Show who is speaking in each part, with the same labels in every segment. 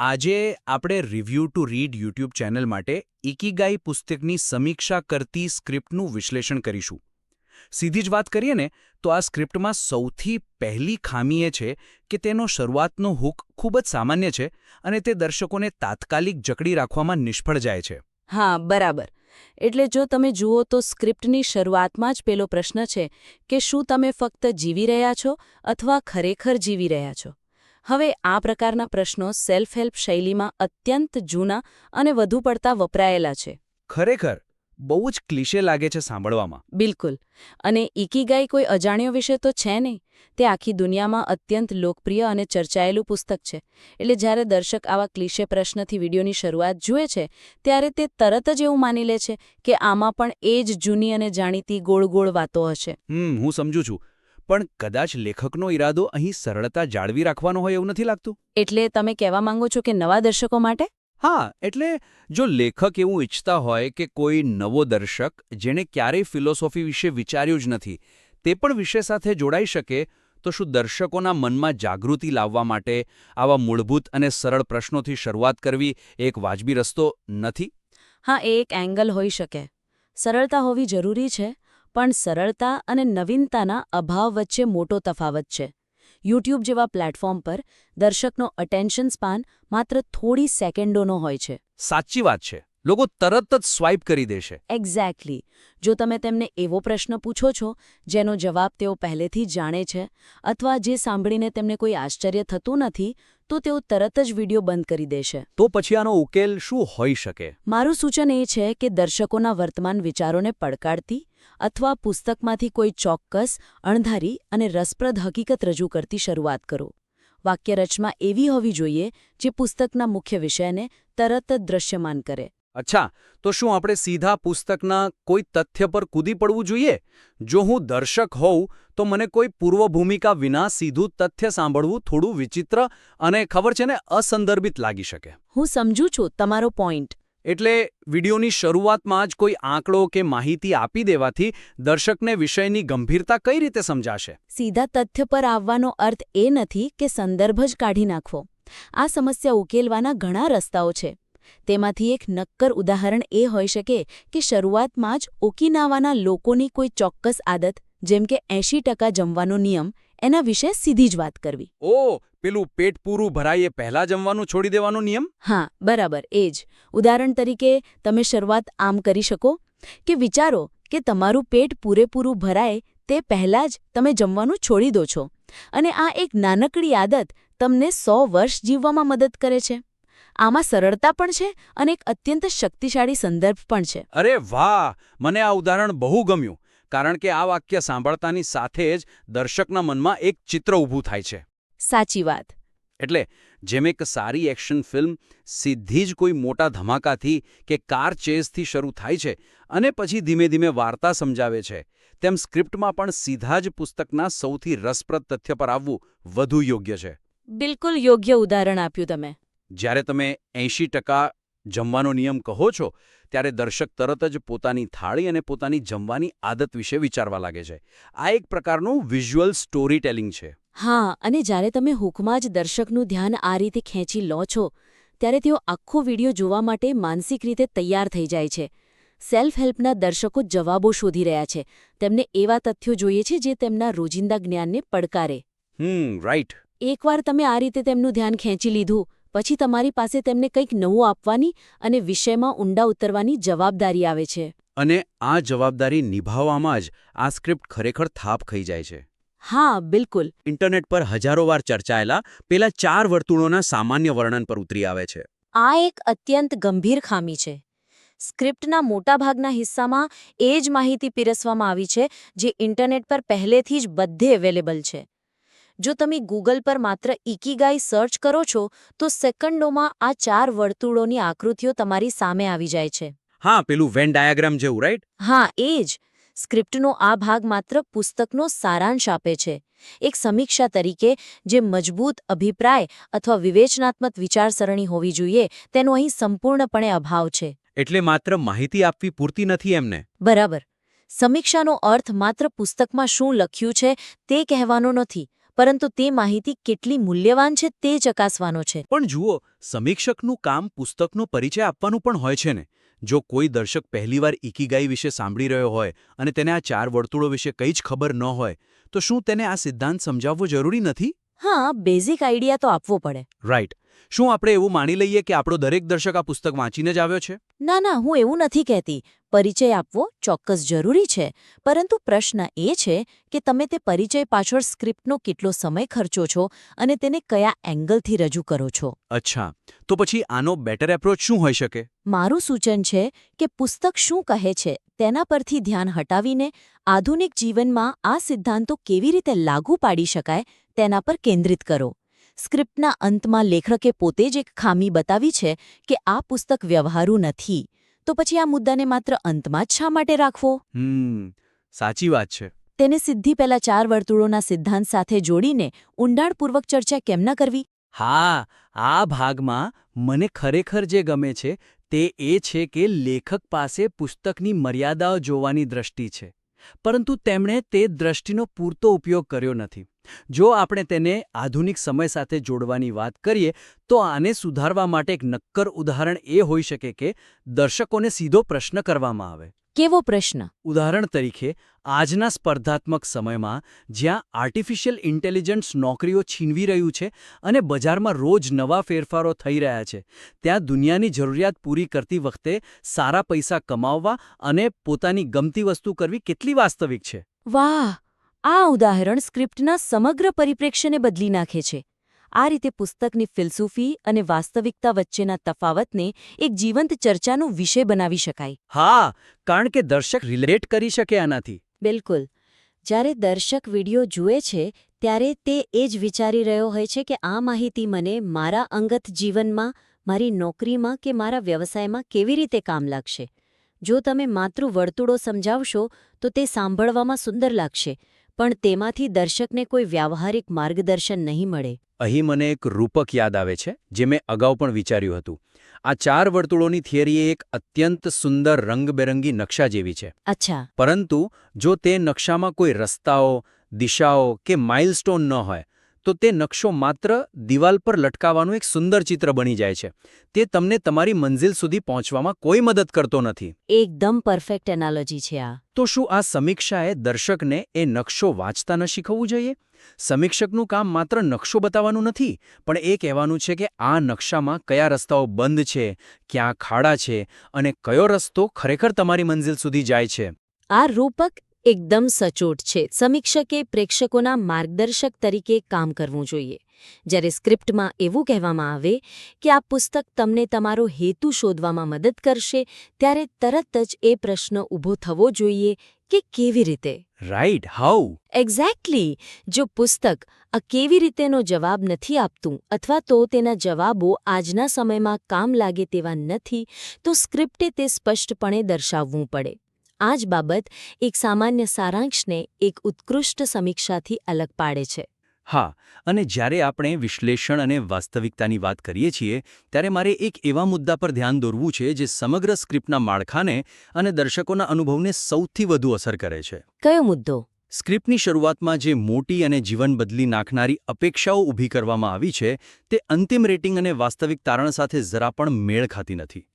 Speaker 1: આજે આપણે review to read YouTube channel માટે ઇકીગાઈ પુસ્તકની સમીક્ષા કરતી સ્ક્રિપ્ટનું વિશ્લેષણ કરીશું. સીધી જ વાત કરીએ ને તો આ સ્ક્રિપ્ટમાં સૌથી પહેલી ખામી એ છે કે તેનો શરૂઆતનો હૂક ખૂબ જ સામાન્ય છે અને તે દર્શકોને તાત્કાલિક જકડી રાખવામાં નિષ્ફળ જાય છે.
Speaker 2: હા, બરાબર. એટલે જો તમે જુઓ તો સ્ક્રિપ્ટની શરૂઆતમાં જ પેલો પ્રશ્ન છે કે શું તમે ફક્ત જીવી રહ્યા છો અથવા ખરેખર જીવી રહ્યા છો? હવે આ પ્રકારના પ્રશ્નો સેલ્ફ હેલ્પ શૈલીમાં અત્યંત જૂના અને વધુ પડતા વપરાયેલા છે.
Speaker 1: ખરેખર બહુ જ ક્લિશે લાગે છે સાંભળવામાં.
Speaker 2: બિલકુલ. અને ઇકીગાઈ કોઈ અજાણ્યો વિષય તો છે નહીં. તે આખી દુનિયામાં અત્યંત લોકપ્રિય અને ચર્ચાયેલું પુસ્તક છે. એટલે જ્યારે દર્શક આવા ક્લિશે પ્રશ્નથી વિડીયોની શરૂઆત જુએ છે ત્યારે તે તરત જ એવું માની લે છે કે આમાં પણ એ જ જૂની અને જાણીતી ગોળ ગોળ વાતો હશે.
Speaker 1: હું સમજુ છું. પણ કદાચ લેખકનો ઈરાદો અહીં સરળતા જાળવી રાખવાનો હોય એવું નથી લાગતું?
Speaker 2: એટલે તમે કહેવા માંગો છો કે નવા દર્શકો માટે?
Speaker 1: હા, એટલે જો લેખક એવું ઈચ્છતા હોય કે કોઈ નવો દર્શક જેણે ક્યારેય ફિલોસોફી વિશે વિચાર્યું જ નથી તે પણ વિષય સાથે જોડાઈ શકે, તો શું દર્શકોના મનમાં જાગૃતિ લાવવા માટે આવા મૂળભૂત અને સરળ પ્રશ્નોથી શરૂઆત કરવી એક વાજબી રસ્તો નથી?
Speaker 2: હા, એ એક એંગલ હોઈ શકે. સરળતા હોવી જરૂરી છે, પણ સરળતા અને નવીનતાના અભાવ વચ્ચે મોટો તફાવત છે. યુટ્યુબ જેવા પ્લેટફોર્મ પર દર્શકનો અટેન્શન સ્પાન માત્ર થોડી સેકન્ડોનો હોય છે.
Speaker 1: સાચી વાત છે. લોકો તરત જ સ્વાઇપ કરી દેશે.
Speaker 2: એક્ઝેક્ટલી. જો તમે તેમને એવો પ્રશ્ન પૂછો છો જેનો જવાબ તેઓ પહેલેથી જ જાણે છે અથવા જે સાંભળીને તેમને કોઈ આશ્ચર્ય થતું નથી, તો તેઓ તરત જ વિડીયો બંધ કરી દેશે.
Speaker 1: તો પછી આનો ઉકેલ શું હોઈ શકે?
Speaker 2: મારું સૂચન એ છે કે દર્શકોના વર્તમાન વિચારોને પડકારતી અથવા પુસ્તકમાંથી કોઈ ચોક્કસ, અણધારી અને રસપ્રદ હકીકત રજૂ કરતી શરૂઆત કરો. વાક્યરચના એવી હોવી જોઈએ જે પુસ્તકના મુખ્ય વિષયને તરત જ દ્રશ્યમાન કરે.
Speaker 1: અચ્છા, તો શું આપણે સીધા પુસ્તકના કોઈ તથ્ય પર કૂદી પડવું જોઈએ? જો હું દર્શક હોઉં તો મને કોઈ પૂર્વભૂમિકા વિના સીધું તથ્ય સાંભળવું થોડું વિચિત્ર અને ખબર છે ને અસંદર્ભિત લાગી શકે.
Speaker 2: હું સમજુ છું તમારો પોઈન્ટ.
Speaker 1: એટલે વિડીયોની શરૂઆતમાં જ કોઈ આંકડો કે માહિતી આપી દેવાથી દર્શકને વિષયની ગંભીરતા કઈ રીતે સમજાશે?
Speaker 2: સીધા તથ્ય પર આવવાનો અર્થ એ નથી કે સંદર્ભ જ કાઢી નાખવો. આ સમસ્યા ઉકેલવાના ઘણા રસ્તાઓ છે. તેમાંથી એક નક્કર ઉદાહરણ એ હોઈ શકે કે શરૂઆતમાં જ ઓકિનાવાના લોકોની કોઈ ચોક્કસ આદત, જેમ કે 80% જમવાનો નિયમ, એના વિશે સીધી જ વાત કરવી.
Speaker 1: ઓહ, પેલું પેટ પૂરું ભરાય એ પહેલા જમવાનું છોડી દેવાનો નિયમ?
Speaker 2: હા, બરાબર, એ જ. ઉદાહરણ તરીકે તમે શરૂઆત આમ કરી શકો કે વિચારો કે તમારું પેટ પૂરેપૂરું ભરાય તે પહેલાં જ તમે જમવાનું છોડી દો છો, અને આ એક નાનકડી આદત તમને 100 વર્ષ જીવવામાં મદદ કરે છે. આમાં સરળતા પણ છે અને એક અત્યંત શક્તિશાળી સંદર્ભ પણ છે.
Speaker 1: અરે વાહ! મને આ ઉદાહરણ બહુ ગમ્યું, કારણ કે આ વાક્ય સાંભળતાની સાથે જ દર્શકના મનમાં એક ચિત્ર ઊભું થાય છે.
Speaker 2: સાચી વાત.
Speaker 1: એટલે જેમ એક સારી એક્શન ફિલ્મ સીધી જ કોઈ મોટા ધમાકાથી કે કાર ચેઝથી શરૂ થાય છે અને પછી ધીમે ધીમે વાર્તા સમજાવે છે, તેમ સ્ક્રિપ્ટમાં પણ સીધા જ પુસ્તકના સૌથી રસપ્રદ તથ્ય પર આવવું વધુ યોગ્ય છે.
Speaker 2: બિલકુલ યોગ્ય ઉદાહરણ આપ્યું તમે.
Speaker 1: જ્યારે તમે 80% જમવાનો નિયમ કહો છો ત્યારે દર્શક તરત જ પોતાની થાળી અને પોતાની જમવાની આદત વિશે વિચારવા લાગે છે. આ એક પ્રકારનું વિઝ્યુઅલ સ્ટોરી ટેલિંગ છે.
Speaker 2: હા, અને જ્યારે તમે હૂકમાં જ દર્શકનું ધ્યાન આ રીતે ખેંચી લો છો ત્યારે તેઓ આખો વિડીયો જોવા માટે માનસિક રીતે તૈયાર થઈ જાય છે. સેલ્ફ હેલ્પના દર્શકો જવાબો શોધી રહ્યા છે. તેમને એવા તથ્યો જોઈએ છે જે તેમના રોજિંદા જ્ઞાનને પડકારે.
Speaker 1: રાઈટ.
Speaker 2: એકવાર તમે આ રીતે તેમનું ધ્યાન ખેંચી લીધું પછી તમારી પાસે તેમને કંઈક નવું આપવાની અને વિષયમાં ઊંડા ઉતરવાની જવાબદારી આવે છે.
Speaker 1: અને આ જવાબદારી નિભાવવામાં જ આ સ્ક્રિપ્ટ ખરેખર થાપ ખાઈ જાય છે.
Speaker 2: હા, બિલકુલ.
Speaker 1: ઇન્ટરનેટ પર હજારો વાર ચર્ચાયેલા પેલા 4 વર્તુળોના સામાન્ય વર્ણન પર ઉતરી આવે છે.
Speaker 2: આ એક અત્યંત ગંભીર ખામી છે. સ્ક્રિપ્ટના મોટાભાગના હિસ્સામાં એ જ માહિતી પીરસવામાં આવી છે જે ઇન્ટરનેટ પર પહેલેથી જ બધે અવેલેબલ છે. જો તમે ગૂગલ પર માત્ર ઇકીગાઈ સર્ચ કરો છો તો સેકન્ડોમાં આ 4 વર્તુળોની આકૃતિઓ તમારી સામે આવી જાય છે.
Speaker 1: હા, પેલું વેન ડાયાગ્રામ જેવું, રાઈટ?
Speaker 2: હા, એ જ. સ્ક્રિપ્ટનો આ ભાગ માત્ર પુસ્તકનો સારાંશ આપે છે. એક સમીક્ષા તરીકે જે મજબૂત અભિપ્રાય અથવા વિવેચનાત્મક વિચારસરણી હોવી જોઈએ તેનો અહીં સંપૂર્ણપણે અભાવ છે.
Speaker 1: એટલે માત્ર માહિતી આપવી પૂરતી નથી એમને?
Speaker 2: બરાબર. સમીક્ષાનો અર્થ માત્ર પુસ્તકમાં શું લખ્યું છે તે કહેવાનો નથી, પરંતુ તે માહિતી કેટલી મૂલ્યવાન છે તે ચકાસવાનો છે.
Speaker 1: પણ જુઓ, સમીક્ષકનું કામ પુસ્તકનો પરિચય આપવાનું પણ હોય છે ને. જો કોઈ દર્શક પહેલીવાર ઇકીગાઈ વિશે સાંભળી રહ્યો હોય અને તેને આ 4 વર્તુળો વિશે કંઈ જ ખબર ન હોય, તો શું તેને આ સિદ્ધાંત સમજાવવો જરૂરી નથી?
Speaker 2: હા, બેઝિક આઈડિયા તો આપવો પડે.
Speaker 1: રાઈટ. શું આપણે એવું માની લઈએ કે આપણો દરેક દર્શક આ પુસ્તક વાંચીને જ આવ્યો છે?
Speaker 2: ના, હું એવું નથી કહેતી. પરિચય આપવો ચોક્કસ જરૂરી છે, પરંતુ પ્રશ્ન એ છે કે તમે તે પરિચય પાછળ સ્ક્રિપ્ટનો કેટલો સમય ખર્ચો છો અને તેને કયા એંગલથી રજૂ કરો છો.
Speaker 1: અચ્છા, તો પછી આનો બેટર એપ્રોચ શું હોઈ શકે?
Speaker 2: મારું સૂચન છે કે પુસ્તક શું કહે છે તેના પરથી ધ્યાન હટાવીને આધુનિક જીવનમાં આ સિદ્ધાંતો કેવી રીતે લાગુ પાડી શકાય તેના પર કેન્દ્રિત કરો. સ્ક્રિપ્ટના અંતમાં લેખકે પોતે જ એક ખામી બતાવી છે કે આ પુસ્તક વ્યવહારુ નથી, તો પછી આ મુદ્દાને માત્ર અંતમાં જ શા માટે રાખવો?
Speaker 1: સાચી વાત છે.
Speaker 2: તેને સિદ્ધિ પહેલા 4 વર્તુળોના સિદ્ધાંત સાથે જોડીને ઊંડાણપૂર્વક ચર્ચા કેમ ન કરવી?
Speaker 1: હા, આ ભાગમાં મને ખરેખર જે ગમે છે તે એ છે કે લેખક પાસે પુસ્તકની મર્યાદાઓ જોવાની દ્રષ્ટિ છે, પરંતુ તેમણે તે દ્રષ્ટિનો પૂરતો ઉપયોગ કર્યો નથી. જો આપણે તેને આધુનિક સમય સાથે જોડવાની વાત કરીએ તો આને સુધારવા માટે એક નક્કર ઉદાહરણ એ હોઈ શકે કે દર્શકોને સીધો પ્રશ્ન કરવામાં આવે.
Speaker 2: કેવો પ્રશ્ન?
Speaker 1: ઉદાહરણ તરીકે, આજના સ્પર્ધાત્મક સમયમાં જ્યાં આર્ટિફિશિયલ ઇન્ટેલિજન્સ નોકરીઓ છીનવી રહ્યું છે અને બજારમાં રોજ નવા ફેરફારો થઈ રહ્યા છે, ત્યાં દુનિયાની જરૂરિયાત પૂરી કરતી વખતે સારા પૈસા કમાવવા અને પોતાની ગમતી વસ્તુ કરવી કેટલી વાસ્તવિક છે.
Speaker 2: વાહ! આ ઉદાહરણ સ્ક્રિપ્ટના સમગ્ર પરિપ્રેક્ષ્યને બદલી નાખે છે. આ રીતે પુસ્તકની ફિલસૂફી અને વાસ્તવિકતા વચ્ચેના તફાવતને એક જીવંત ચર્ચાનો વિષય બનાવી શકાય.
Speaker 1: હા, કારણ કે દર્શક રિલેટ કરી શકે આનાથી.
Speaker 2: બિલકુલ. જ્યારે દર્શક વિડિયો જુએ છે ત્યારે તે એ જ વિચારી રહ્યો હોય છે કે આ માહિતી મને મારા અંગત જીવનમાં, મારી નોકરીમાં કે મારા વ્યવસાયમાં કેવી રીતે કામ લાગશે. જો તમે માત્ર વર્તુળો સમજાવશો તો તે સાંભળવામાં સુંદર લાગશે, પણ તેમાંથી દર્શકને કોઈ વ્યાવહારિક માર્ગદર્શન નહીં મળે.
Speaker 1: અહીં મને એક રૂપક યાદ આવે છે જે મેં અગાઉ પણ વિચાર્યું હતું. આ 4 વર્તુળોની થિયરી એક અત્યંત સુંદર રંગબેરંગી નકશા જેવી છે.
Speaker 2: અચ્છા.
Speaker 1: પરંતુ જો તે નકશામાં કોઈ રસ્તાઓ, દિશાઓ કે માઇલસ્ટોન ન હોય તો તે નકશો માત્ર દિવાલ પર લટકાવવાનું એક સુંદર ચિત્ર બની જાય છે. તે તમને તમારી મંઝિલ સુધી પહોંચવામાં કોઈ મદદ કરતો નથી.
Speaker 2: એકદમ પરફેક્ટ એનાલોજી છે આ.
Speaker 1: તો શું આ સમીક્ષાએ દર્શકને એ નકશો વાંચતા ન શીખવવું જોઈએ? સમીક્ષકનું કામ માત્ર નકશો બતાવવાનું નથી, પણ એ કહેવાનું છે કે આ નકશામાં કયા રસ્તાઓ બંધ છે, ક્યાં ખાડા છે અને કયો રસ્તો ખરેખર તમારી મંઝિલ સુધી જાય છે.
Speaker 2: આ રૂપક એકદમ સચોટ છે. સમીક્ષકે પ્રેક્ષકોના માર્ગદર્શક તરીકે કામ કરવું જોઈએ. જ્યારે સ્ક્રિપ્ટમાં એવું કહેવામાં આવે કે આ પુસ્તક તમને તમારો હેતુ શોધવામાં મદદ કરશે, ત્યારે તરત જ એ પ્રશ્ન ઊભો થવો જોઈએ કે કેવી રીતે?
Speaker 1: Right, how?
Speaker 2: એક્ઝેક્ટલી. જો પુસ્તક આ કેવી રીતેનો જવાબ નથી આપતું અથવા તો તેના જવાબો આજના સમયમાં કામ લાગે તેવા નથી, તો સ્ક્રિપ્ટે તે સ્પષ્ટપણે દર્શાવવું પડે. આ જ બાબત એક સામાન્ય સારાંશને એક ઉત્કૃષ્ટ સમીક્ષાથી અલગ પાડે છે.
Speaker 1: હા, અને જ્યારે આપણે વિશ્લેષણ અને વાસ્તવિકતાની વાત કરીએ છીએ ત્યારે મારે એક એવા મુદ્દા પર ધ્યાન દોરવું છે જે સમગ્ર સ્ક્રિપ્ટના માળખાને અને દર્શકોના અનુભવને સૌથી વધુ અસર કરે છે.
Speaker 2: કયો મુદ્દો?
Speaker 1: સ્ક્રિપ્ટની શરૂઆતમાં જે મોટી અને જીવન બદલી નાખનારી અપેક્ષાઓ ઊભી કરવામાં આવી છે તે અંતિમ રેટિંગ અને વાસ્તવિક તારણ સાથે જરા પણ મેળ ખાતી નથી.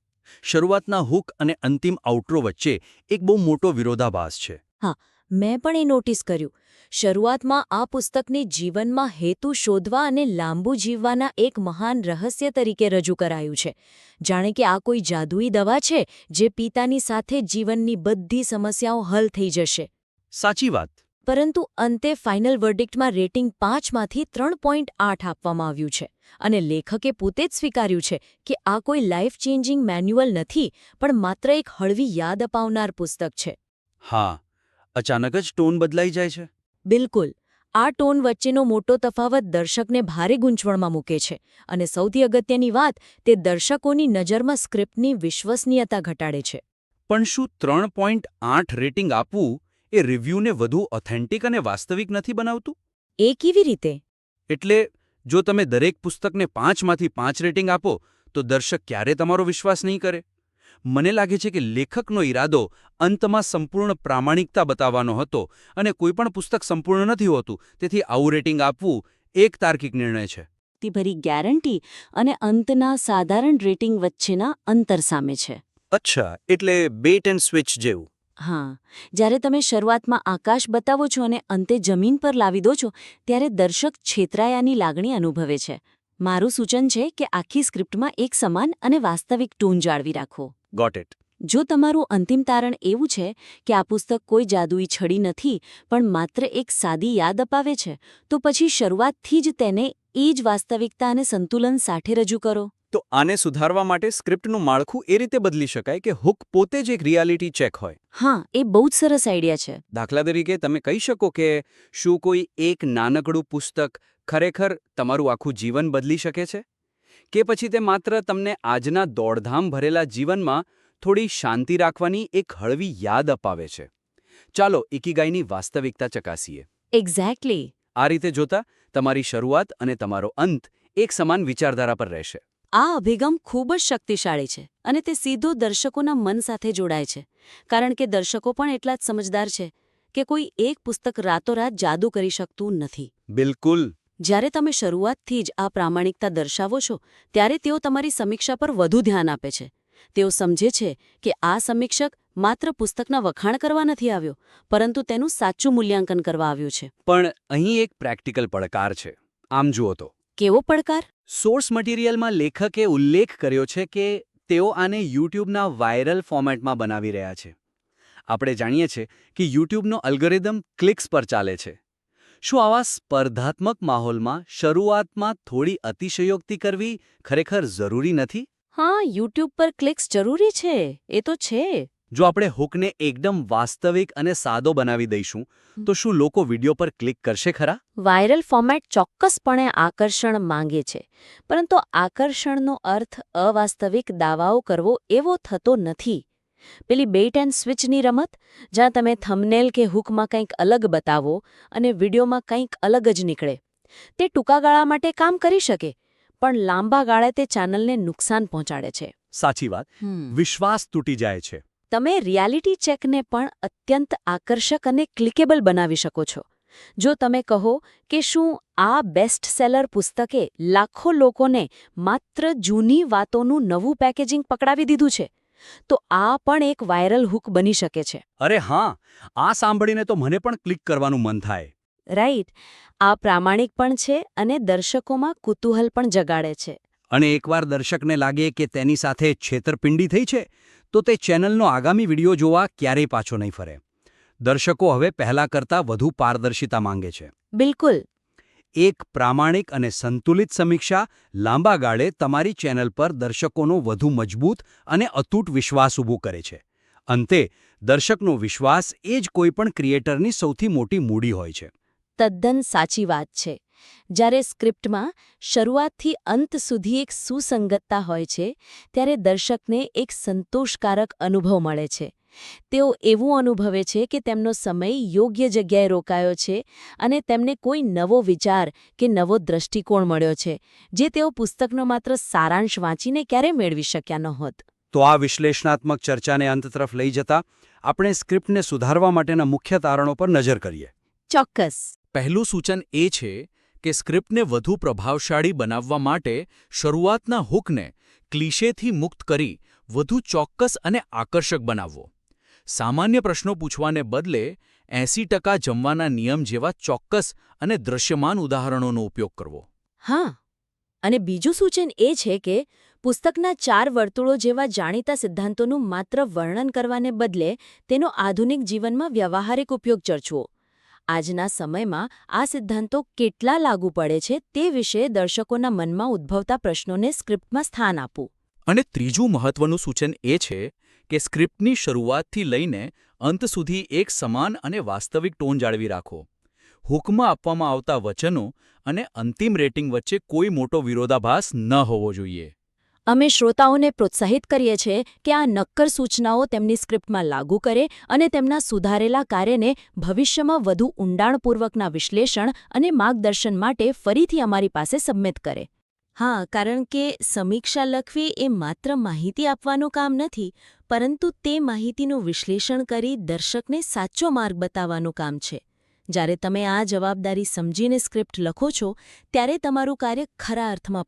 Speaker 1: શરૂઆતના હૂક અને અંતિમ આઉટ્રો વચ્ચે એક બહુ મોટો વિરોધાભાસ છે.
Speaker 2: હા, મેં પણ એ નોટિસ કર્યું. શરૂઆતમાં આ પુસ્તકને જીવનમાં હેતુ શોધવા અને લાંબુ જીવવાના એક મહાન રહસ્ય તરીકે રજૂ કરાયું છે. જાણે કે આ કોઈ જાદુઈ દવા છે જે પિતાની સાથે જીવનની બધી સમસ્યાઓ હલ થઈ જશે.
Speaker 1: સાચી વાત.
Speaker 2: પરંતુ અંતે ફાઇનલ વર્ડિક્ટમાં રેટિંગ 5માંથી 3.8 આપવામાં આવ્યું છે. અને લેખકે પોતે જ સ્વીકાર્યું છે કે આ કોઈ લાઈફ ચેન્જિંગ મેન્યુઅલ નથી, પણ માત્ર એક હળવી યાદ અપાવનાર પુસ્તક છે.
Speaker 1: હા, અચાનક જ ટોન બદલાઈ જાય છે.
Speaker 2: બિલકુલ. આ ટોન વચ્ચેનો મોટો તફાવત દર્શકને ભારે ગૂંચવણમાં મૂકે છે, અને સૌથી અગત્યની વાત, તે દર્શકોની નજરમાં સ્ક્રિપ્ટની વિશ્વસનીયતા ઘટાડે છે.
Speaker 1: પણ શું 3.8 રેટિંગ આપવું એ રિવ્યૂને વધુ ઓથેન્ટિક અને વાસ્તવિક નથી બનાવતું?
Speaker 2: એ કેવી રીતે?
Speaker 1: એટલે જો તમે દરેક પુસ્તકને 5માંથી 5 રેટિંગ આપો તો દર્શક ક્યારે તમારો વિશ્વાસ નહીં કરે. મને લાગે છે કે લેખકનો ઈરાદો અંતમાં સંપૂર્ણ પ્રામાણિકતા બતાવવાનો હતો અને કોઈપણ પુસ્તક સંપૂર્ણ નથી હોતું, તેથી આવું રેટિંગ આપવું એક તાર્કિક નિર્ણય છે.
Speaker 2: ભરી ગેરંટી અને અંતના સાધારણ રેટિંગ વચ્ચેના અંતર સામે છે.
Speaker 1: અચ્છા, એટલે બેટ એન્ડ સ્વિચ જેવું.
Speaker 2: હા, જ્યારે તમે શરૂઆતમાં આકાશ બતાવો છો અને અંતે જમીન પર લાવી દો છો ત્યારે દર્શક છેતરાયાની લાગણી અનુભવે છે. મારું સૂચન છે કે આખી સ્ક્રિપ્ટમાં એક સમાન અને વાસ્તવિક ટોન જાળવી રાખો.
Speaker 1: Got it.
Speaker 2: જો તમારું અંતિમ તારણ એવું છે કે આ પુસ્તક કોઈ જાદુઈ છડી નથી પણ માત્ર એક સાદી યાદ અપાવે છે, તો પછી શરૂઆતથી જ તેને એ જ વાસ્તવિકતા અને સંતુલન સાથે રજૂ કરો.
Speaker 1: તો આને સુધારવા માટે સ્ક્રિપ્ટનું માળખું એ રીતે બદલી શકાય કે હુક પોતે જ એક રિયાલિટી ચેક હોય.
Speaker 2: હા, એ બહુ જ સરસ આઈડિયા છે.
Speaker 1: દાખલા તરીકે તમે કહી શકો કે શું કોઈ એક નાનકડું પુસ્તક ખરેખર તમારું આખું જીવન બદલી શકે છે? કે પછી તે માત્ર તમને આજના દોડધામ ભરેલા જીવનમાં થોડી શાંતિ રાખવાની એક હળવી યાદ અપાવે છે? ચાલો ઇકિગાઈની વાસ્તવિકતા ચકાસીએ.
Speaker 2: એક્ઝેક્ટલી.
Speaker 1: આ રીતે જોતા તમારી શરૂઆત અને તમારો અંત એક સમાન વિચારધારા પર રહેશે.
Speaker 2: આ અભિગમ ખૂબ જ શક્તિશાળી છે અને તે સીધો દર્શકોના મન સાથે જોડાય છે, કારણ કે દર્શકો પણ એટલા જ સમજદાર છે કે કોઈ એક પુસ્તક રાતોરાત જાદુ કરી શકતું નથી.
Speaker 1: બિલકુલ.
Speaker 2: જ્યારે તમે શરૂઆતથી જ આ પ્રામાણિકતા દર્શાવો છો ત્યારે તેઓ તમારી સમીક્ષા પર વધુ ધ્યાન આપે છે. તેઓ સમજે છે કે આ સમીક્ષક માત્ર પુસ્તકના વખાણ કરવા નથી આવ્યો, પરંતુ તેનું સાચું મૂલ્યાંકન કરવા આવ્યું છે.
Speaker 1: પણ અહીં એક પ્રેક્ટિકલ પડકાર છે. આમ જુઓ તો.
Speaker 2: કેવો પડકાર?
Speaker 1: સોર્સ મટીરિયલમાં લેખકે ઉલ્લેખ કર્યો છે કે તેઓ આને યુટ્યુબના વાયરલ ફોર્મેટમાં બનાવી રહ્યા છે. આપણે જાણીએ છીએ કે યુટ્યુબનો અલ્ગોરિધમ ક્લિક્સ પર ચાલે છે. શું આવા સ્પર્ધાત્મક માહોલમાં શરૂઆતમાં થોડી અતિશયોક્તિ કરવી ખરેખર જરૂરી નથી?
Speaker 2: હા, યુટ્યુબ પર ક્લિક્સ જરૂરી છે, એ તો છે.
Speaker 1: જો આપણે હુકને એકદમ વાસ્તવિક અને સાદો બનાવી દઈશું તો શું લોકો વિડિયો પર ક્લિક કરશે ખરા?
Speaker 2: વાયરલ ફોર્મેટ ચોક્કસપણે આકર્ષણ માંગે છે, પરંતુ આકર્ષણનો અર્થ અવાસ્તવિક દાવાઓ કરવો એવો થતો નથી. પેલી બેટ એન્ડ સ્વિચની રમત, જ્યાં તમે થંબનેલ કે હુકમાં કંઈક અલગ બતાવો અને વિડીયોમાં કંઈક અલગ જ નીકળે, તે ટૂંકા ગાળા માટે કામ કરી શકે, પણ લાંબા ગાળે તે ચેનલને નુકસાન પહોંચાડે છે.
Speaker 1: સાચી વાત. વિશ્વાસ તૂટી જાય છે.
Speaker 2: તમે રિયાલિટી ચેકને પણ અત્યંત આકર્ષક અને ક્લિકેબલ બનાવી શકો છો. જો તમે કહો કે શું આ બેસ્ટ સેલર પુસ્તકે લાખો લોકોને માત્ર જૂની વાતોનું નવું પેકેજિંગ પકડાવી દીધું છે, તો આ પણ એક વાયરલ હુક બની શકે છે.
Speaker 1: અરે હા, આ સાંભળીને તો મને પણ ક્લિક કરવાનું મન થાય.
Speaker 2: રાઈટ. આ પ્રામાણિક પણ છે અને દર્શકોમાં કુતૂહલ પણ જગાડે છે.
Speaker 1: અને એકવાર દર્શકને લાગે કે તેની સાથે છેતરપિંડી થઈ છે, તો તે ચેનલનો આગામી વિડિયો જોવા ક્યારેય પાછો નહીં ફરે. દર્શકો હવે પહેલા કરતાં વધુ પારદર્શિતા માંગે છે.
Speaker 2: બિલકુલ.
Speaker 1: એક પ્રામાણિક અને સંતુલિત સમીક્ષા લાંબા ગાળે તમારી ચેનલ પર દર્શકોનો વધુ મજબૂત અને અતૂટ વિશ્વાસ ઊભો કરે છે. અંતે દર્શકનો વિશ્વાસ એ જ કોઈપણ ક્રિએટરની સૌથી મોટી મૂડી હોય છે.
Speaker 2: તદ્દન સાચી વાત છે. જ્યારે સ્ક્રિપ્ટમાં શરૂઆતથી અંત સુધી એક સુસંગતતા હોય છે, ત્યારે દર્શકને એક સંતોષકારક અનુભવ મળે છે. તેઓ એવું અનુભવે છે કે તેમનો સમય યોગ્ય જગ્યાએ રોકાયો છે અને તેમને કોઈ નવો વિચાર કે નવો દૃષ્ટિકોણ મળ્યો છે, જે તેઓ પુસ્તકનો માત્ર સારાંશ વાંચીને ક્યારેય મેળવી શક્યા નહોત.
Speaker 1: તો આ વિશ્લેષણાત્મક ચર્ચાને અંત તરફ લઈ જતા આપણે સ્ક્રિપ્ટને સુધારવા માટેના મુખ્ય તારણો પર નજર કરીએ.
Speaker 2: ચોક્કસ.
Speaker 1: પહેલું સૂચન એ છે કે સ્ક્રિપ્ટને વધુ પ્રભાવશાળી બનાવવા માટે શરૂઆતના હુકને ક્લિશેથી મુક્ત કરી વધુ ચોક્કસ અને આકર્ષક બનાવવો. સામાન્ય પ્રશ્નો પૂછવાને બદલે 80% જમવાના નિયમ જેવા ચોક્કસ અને દૃશ્યમાન ઉદાહરણોનો ઉપયોગ કરવો.
Speaker 2: હા, અને બીજું સૂચન એ છે કે પુસ્તકના 4 વર્તુળો જેવા જાણીતા સિદ્ધાંતોનું માત્ર વર્ણન કરવાને બદલે તેનો આધુનિક જીવનમાં વ્યવહારિક ઉપયોગ ચર્ચવો. આજના સમયમાં આ સિદ્ધાંતો કેટલા લાગુ પડે છે તે વિશે દર્શકોના મનમાં ઉદ્ભવતા પ્રશ્નોને સ્ક્રિપ્ટમાં સ્થાન આપવું.
Speaker 1: અને ત્રીજું મહત્વનું સૂચન એ છે કે સ્ક્રિપ્ટની શરૂઆતથી લઈને અંત સુધી એક સમાન અને વાસ્તવિક ટોન જાળવી રાખો. હુકમાં આપવામાં આવતા વચનો અને અંતિમ રેટિંગ વચ્ચે કોઈ મોટો વિરોધાભાસ ન હોવો જોઈએ.
Speaker 2: અમે શ્રોતાઓને પ્રોત્સાહિત કરીએ છીએ કે આ નક્કર સૂચનાઓ તેમની સ્ક્રિપ્ટમાં લાગુ કરે અને તેમના સુધારેલા કાર્યને ભવિષ્યમાં વધુ ઊંડાણપૂર્વકના વિશ્લેષણ અને માર્ગદર્શન માટે ફરીથી અમારી પાસે સબમિટ કરે. હા, કારણ કે સમીક્ષા લખવી એ માત્ર માહિતી આપવાનું કામ નથી, પરંતુ તે માહિતીનું વિશ્લેષણ કરી દર્શકને સાચો માર્ગ બતાવવાનું કામ છે. જ્યારે તમે આ જવાબદારી સમજીને સ્ક્રિપ્ટ લખો છો, ત્યારે તમારું કાર્ય ખરા અર્થમાં